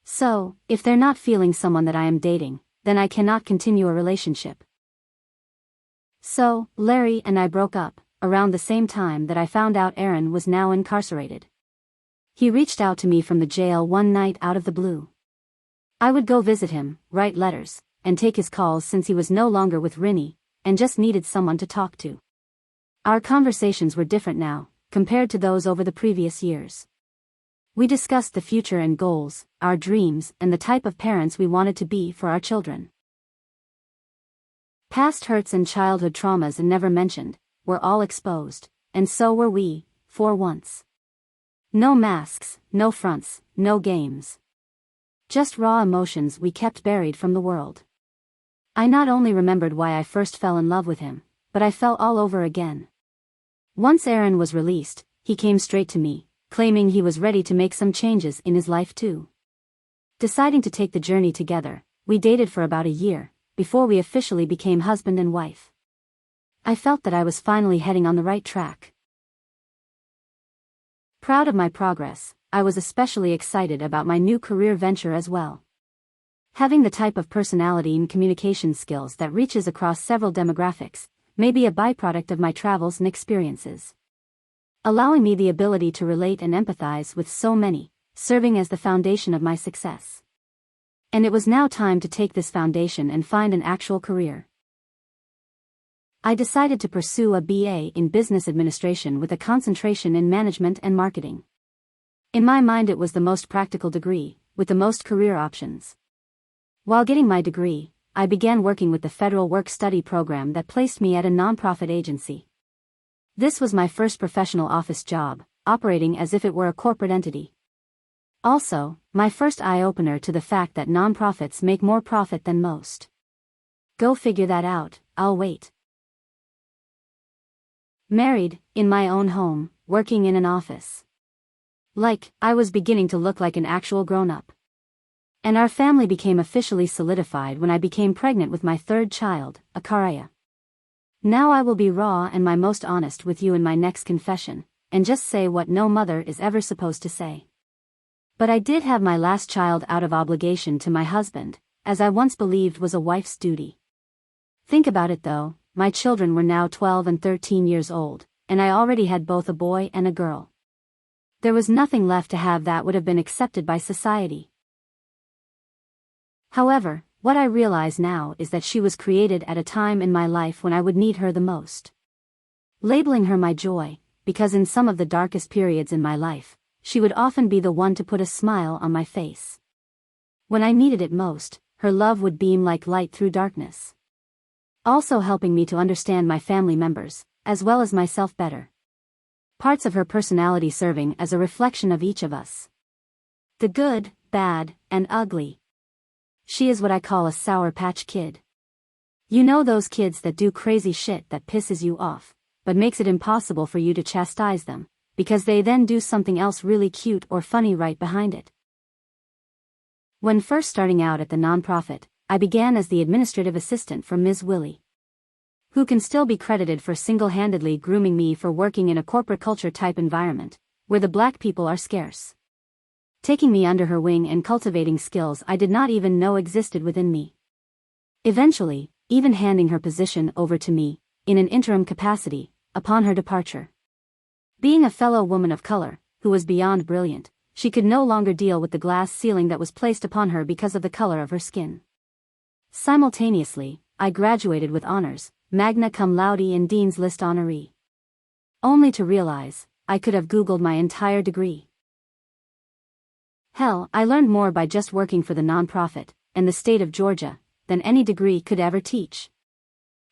So, if they're not feeling someone that I am dating, then I cannot continue a relationship. So, Larry and I broke up, around the same time that I found out Aaron was now incarcerated. He reached out to me from the jail one night out of the blue. I would go visit him, write letters, and take his calls since he was no longer with Rinny, and just needed someone to talk to. Our conversations were different now, compared to those over the previous years. We discussed the future and goals, our dreams, and the type of parents we wanted to be for our children. Past hurts and childhood traumas and never mentioned, were all exposed, and so were we, for once. No masks, no fronts, no games. Just raw emotions we kept buried from the world. I not only remembered why I first fell in love with him, but I fell all over again. Once Aaron was released, he came straight to me, claiming he was ready to make some changes in his life too. Deciding to take the journey together, we dated for about a year, before we officially became husband and wife. I felt that I was finally heading on the right track. Proud of my progress, I was especially excited about my new career venture as well. Having the type of personality and communication skills that reaches across several demographics may be a byproduct of my travels and experiences, allowing me the ability to relate and empathize with so many, serving as the foundation of my success. And it was now time to take this foundation and find an actual career. I decided to pursue a BA in business administration with a concentration in management and marketing. In my mind it was the most practical degree, with the most career options. While getting my degree, I began working with the federal work-study program that placed me at a nonprofit agency. This was my first professional office job, operating as if it were a corporate entity. Also, my first eye-opener to the fact that nonprofits make more profit than most. Go figure that out, I'll wait. Married, in my own home, working in an office. I was beginning to look like an actual grown-up. And our family became officially solidified when I became pregnant with my third child, Akaraya. Now I will be raw and my most honest with you in my next confession, and just say what no mother is ever supposed to say. But I did have my last child out of obligation to my husband, as I once believed was a wife's duty. Think about it though, my children were now 12 and 13 years old, and I already had both a boy and a girl. There was nothing left to have that would have been accepted by society. However, what I realize now is that she was created at a time in my life when I would need her the most. Labeling her my joy, because in some of the darkest periods in my life, she would often be the one to put a smile on my face. When I needed it most, her love would beam like light through darkness, also helping me to understand my family members, as well as myself better. Parts of her personality serving as a reflection of each of us. The good, bad, and ugly. She is what I call a Sour Patch Kid. You know those kids that do crazy shit that pisses you off, but makes it impossible for you to chastise them, because they then do something else really cute or funny right behind it. When first starting out at the nonprofit, I began as the administrative assistant for Ms. Willie, who can still be credited for single-handedly grooming me for working in a corporate culture type environment, where the black people are scarce. Taking me under her wing and cultivating skills I did not even know existed within me. Eventually, even handing her position over to me, in an interim capacity, upon her departure. Being a fellow woman of color, who was beyond brilliant, she could no longer deal with the glass ceiling that was placed upon her because of the color of her skin. Simultaneously, I graduated with honors, magna cum laude and Dean's List honoree. Only to realize, I could have Googled my entire degree. Hell, I learned more by just working for the nonprofit, and the state of Georgia, than any degree could ever teach.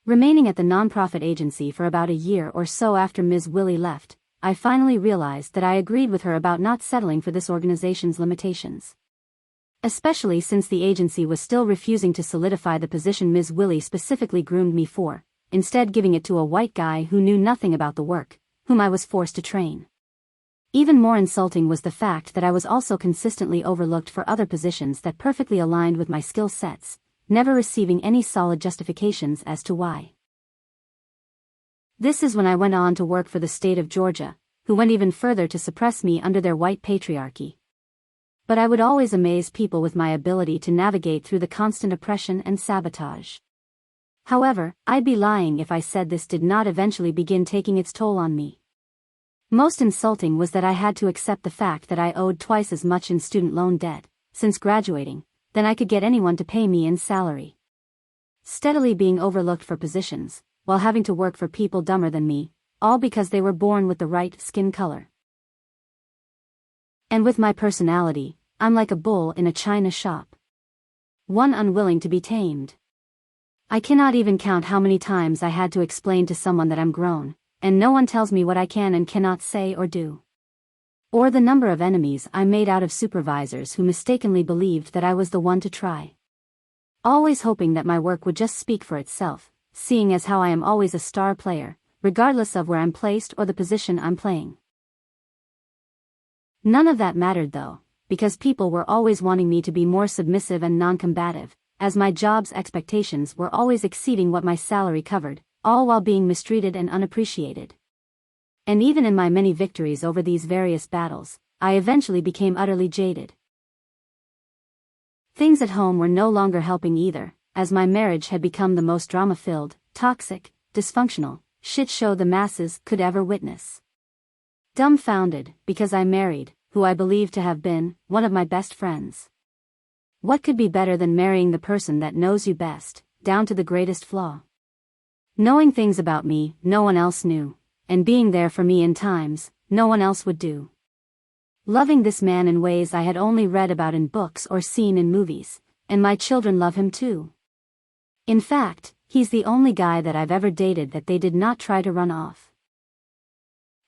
Remaining at the nonprofit agency for about a year or so after Ms. Willie left, I finally realized that I agreed with her about not settling for this organization's limitations. Especially since the agency was still refusing to solidify the position Ms. Willie specifically groomed me for, instead giving it to a white guy who knew nothing about the work, whom I was forced to train. Even more insulting was the fact that I was also consistently overlooked for other positions that perfectly aligned with my skill sets, never receiving any solid justifications as to why. This is when I went on to work for the state of Georgia, who went even further to suppress me under their white patriarchy. But I would always amaze people with my ability to navigate through the constant oppression and sabotage. However, I'd be lying if I said this did not eventually begin taking its toll on me. Most insulting was that I had to accept the fact that I owed twice as much in student loan debt, since graduating, than I could get anyone to pay me in salary. Steadily being overlooked for positions, while having to work for people dumber than me, all because they were born with the right skin color. And with my personality, I'm like a bull in a china shop. One unwilling to be tamed. I cannot even count how many times I had to explain to someone that I'm grown, and no one tells me what I can and cannot say or do. Or the number of enemies I made out of supervisors who mistakenly believed that I was the one to try. Always hoping that my work would just speak for itself, seeing as how I am always a star player, regardless of where I'm placed or the position I'm playing. None of that mattered though, because people were always wanting me to be more submissive and non-combative, as my job's expectations were always exceeding what my salary covered, all while being mistreated and unappreciated. And even in my many victories over these various battles, I eventually became utterly jaded. Things at home were no longer helping either, as my marriage had become the most drama-filled, toxic, dysfunctional shit show the masses could ever witness. Dumbfounded, because I married, who I believed to have been, one of my best friends. What could be better than marrying the person that knows you best, down to the greatest flaw? Knowing things about me no one else knew, and being there for me in times no one else would do. Loving this man in ways I had only read about in books or seen in movies, and my children love him too. In fact, he's the only guy that I've ever dated that they did not try to run off.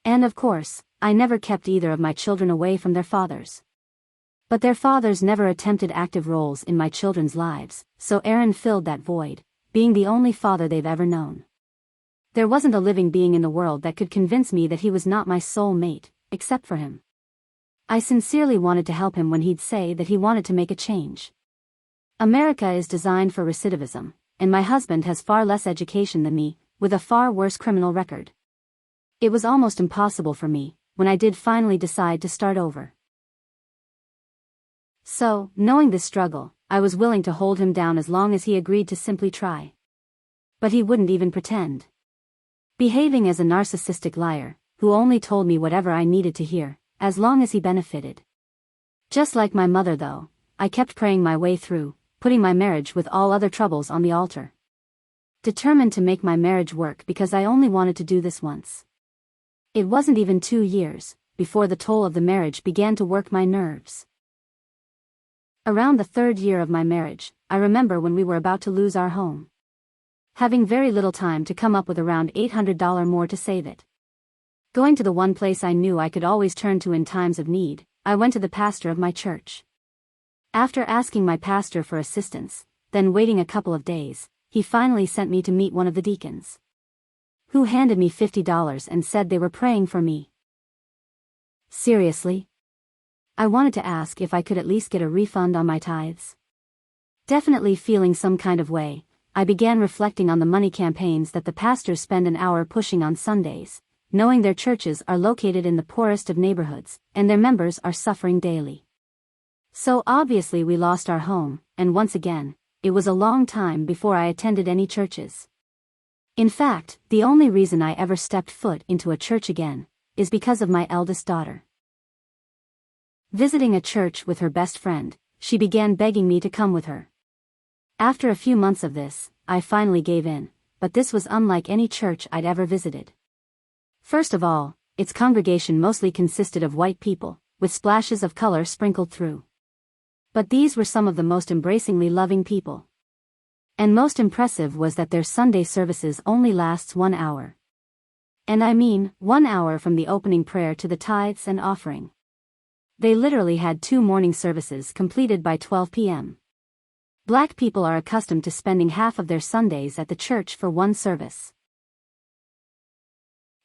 And of course, I never kept either of my children away from their fathers. But their fathers never attempted active roles in my children's lives, so Aaron filled that void, being the only father they've ever known. There wasn't a living being in the world that could convince me that he was not my soul mate, except for him. I sincerely wanted to help him when he'd say that he wanted to make a change. America is designed for recidivism, and my husband has far less education than me, with a far worse criminal record. It was almost impossible for me, when I did finally decide to start over. So, knowing this struggle, I was willing to hold him down as long as he agreed to simply try. But he wouldn't even pretend. Behaving as a narcissistic liar, who only told me whatever I needed to hear, as long as he benefited. Just like my mother though, I kept praying my way through, putting my marriage with all other troubles on the altar. Determined to make my marriage work because I only wanted to do this once. It wasn't even 2 years before the toll of the marriage began to work my nerves. Around the 3rd year of my marriage, I remember when we were about to lose our home. Having very little time to come up with around $800 more to save it. Going to the one place I knew I could always turn to in times of need, I went to the pastor of my church. After asking my pastor for assistance, then waiting a couple of days, he finally sent me to meet one of the deacons, who handed me $50 and said they were praying for me. Seriously? I wanted to ask if I could at least get a refund on my tithes. Definitely feeling some kind of way, I began reflecting on the money campaigns that the pastors spend an hour pushing on Sundays, knowing their churches are located in the poorest of neighborhoods, and their members are suffering daily. So obviously we lost our home, and once again, it was a long time before I attended any churches. In fact, the only reason I ever stepped foot into a church again is because of my eldest daughter. Visiting a church with her best friend, she began begging me to come with her. After a few months of this, I finally gave in, but this was unlike any church I'd ever visited. First of all, its congregation mostly consisted of white people, with splashes of color sprinkled through. But these were some of the most embracingly loving people. And most impressive was that their Sunday services only lasts 1 hour. And I mean, 1 hour from the opening prayer to the tithes and offering. They literally had 2 morning services completed by 12 p.m. Black people are accustomed to spending half of their Sundays at the church for one service.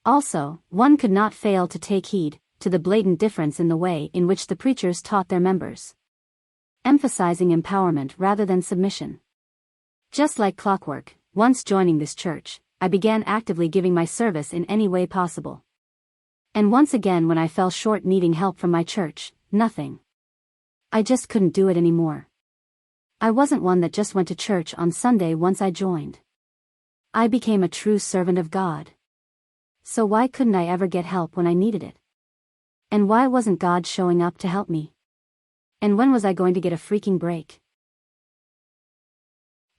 Also, one could not fail to take heed to the blatant difference in the way in which the preachers taught their members, emphasizing empowerment rather than submission. Just like clockwork, once joining this church, I began actively giving my service in any way possible. And once again when I fell short needing help from my church, nothing. I just couldn't do it anymore. I wasn't one that just went to church on Sunday once I joined. I became a true servant of God. So why couldn't I ever get help when I needed it? And why wasn't God showing up to help me? And when was I going to get a freaking break?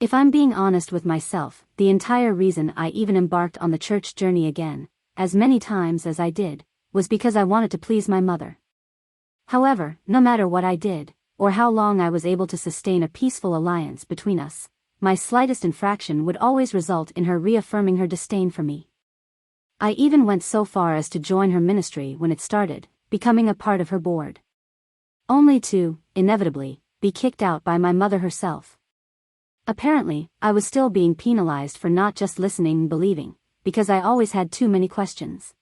If I'm being honest with myself, the entire reason I even embarked on the church journey again, as many times as I did, was because I wanted to please my mother. However, no matter what I did, or how long I was able to sustain a peaceful alliance between us, my slightest infraction would always result in her reaffirming her disdain for me. I even went so far as to join her ministry when it started, becoming a part of her board. Only to, inevitably, be kicked out by my mother herself. Apparently, I was still being penalized for not just listening and believing, because I always had too many questions.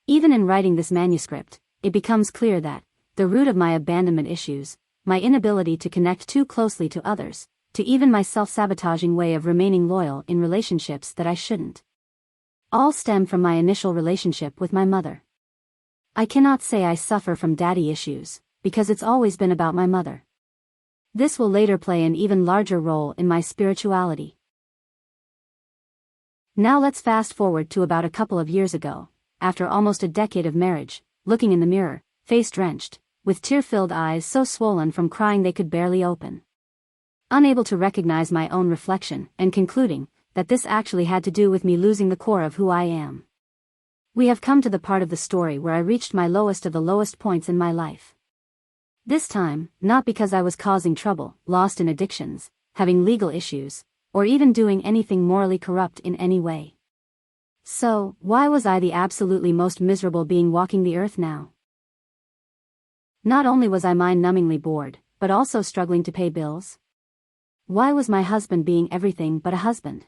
Even in writing this manuscript, it becomes clear that the root of my abandonment issues, my inability to connect too closely to others, to even my self-sabotaging way of remaining loyal in relationships that I shouldn't, all stem from my initial relationship with my mother. I cannot say I suffer from daddy issues, because it's always been about my mother. This will later play an even larger role in my spirituality. Now let's fast forward to about a couple of years ago, after almost a decade of marriage, looking in the mirror, face drenched, with tear-filled eyes so swollen from crying they could barely open. Unable to recognize my own reflection, and concluding that this actually had to do with me losing the core of who I am. We have come to the part of the story where I reached my lowest of the lowest points in my life. This time, not because I was causing trouble, lost in addictions, having legal issues, or even doing anything morally corrupt in any way. So, why was I the absolutely most miserable being walking the earth now? Not only was I mind-numbingly bored, but also struggling to pay bills. Why was my husband being everything but a husband?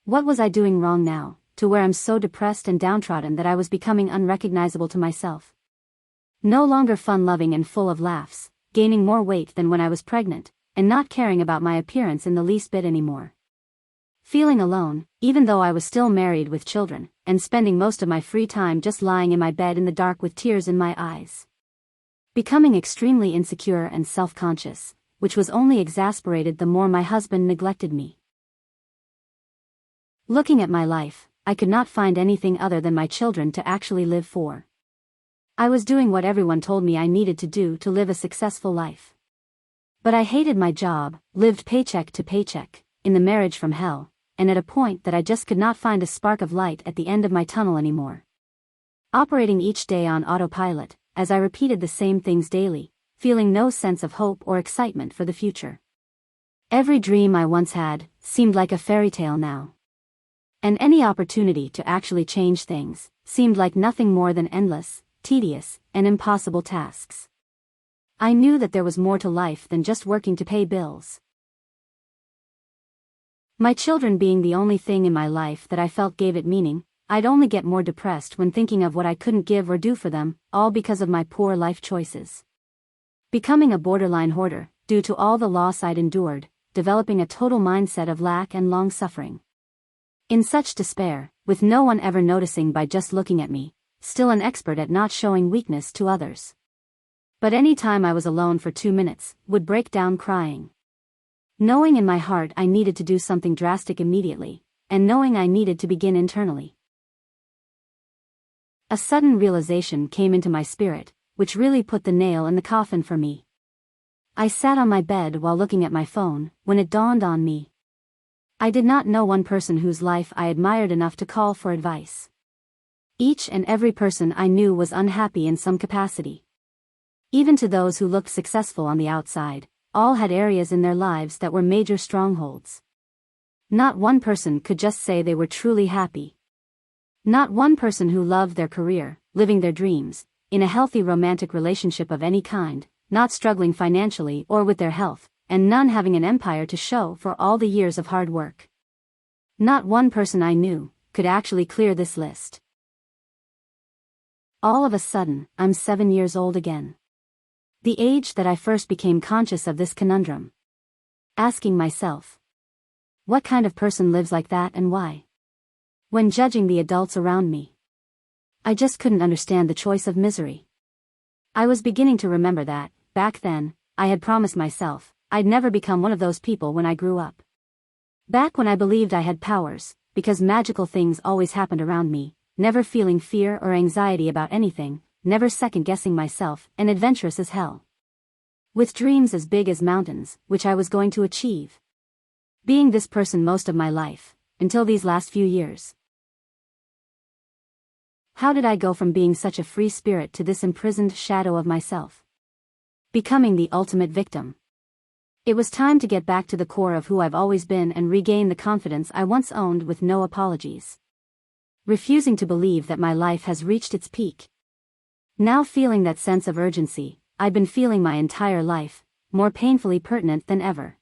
What was I doing wrong now, to where I'm so depressed and downtrodden that I was becoming unrecognizable to myself? No longer fun-loving and full of laughs, gaining more weight than when I was pregnant, and not caring about my appearance in the least bit anymore. Feeling alone, even though I was still married with children, and spending most of my free time just lying in my bed in the dark with tears in my eyes. Becoming extremely insecure and self-conscious, which was only exasperated the more my husband neglected me. Looking at my life, I could not find anything other than my children to actually live for. I was doing what everyone told me I needed to do to live a successful life. But I hated my job, lived paycheck to paycheck, in the marriage from hell, and at a point that I just could not find a spark of light at the end of my tunnel anymore. Operating each day on autopilot, as I repeated the same things daily, feeling no sense of hope or excitement for the future. Every dream I once had seemed like a fairy tale now. And any opportunity to actually change things seemed like nothing more than endless, tedious, and impossible tasks. I knew that there was more to life than just working to pay bills. My children being the only thing in my life that I felt gave it meaning, I'd only get more depressed when thinking of what I couldn't give or do for them, all because of my poor life choices. Becoming a borderline hoarder, due to all the loss I'd endured, developing a total mindset of lack and long suffering. In such despair, with no one ever noticing by just looking at me, still an expert at not showing weakness to others. But any time I was alone for 2 minutes, would break down crying. Knowing in my heart I needed to do something drastic immediately, and knowing I needed to begin internally. A sudden realization came into my spirit, which really put the nail in the coffin for me. I sat on my bed while looking at my phone, when it dawned on me. I did not know one person whose life I admired enough to call for advice. Each and every person I knew was unhappy in some capacity. Even to those who looked successful on the outside, all had areas in their lives that were major strongholds. Not one person could just say they were truly happy. Not one person who loved their career, living their dreams, in a healthy romantic relationship of any kind, not struggling financially or with their health, and none having an empire to show for all the years of hard work. Not one person I knew could actually clear this list. All of a sudden, I'm 7 years old again. The age that I first became conscious of this conundrum. Asking myself, what kind of person lives like that and why? When judging the adults around me, I just couldn't understand the choice of misery. I was beginning to remember that, back then, I had promised myself I'd never become one of those people when I grew up. Back when I believed I had powers, because magical things always happened around me, never feeling fear or anxiety about anything, never second-guessing myself, and adventurous as hell. With dreams as big as mountains, which I was going to achieve. Being this person most of my life, until these last few years. How did I go from being such a free spirit to this imprisoned shadow of myself? Becoming the ultimate victim. It was time to get back to the core of who I've always been and regain the confidence I once owned with no apologies. Refusing to believe that my life has reached its peak. Now feeling that sense of urgency I've been feeling my entire life, more painfully pertinent than ever.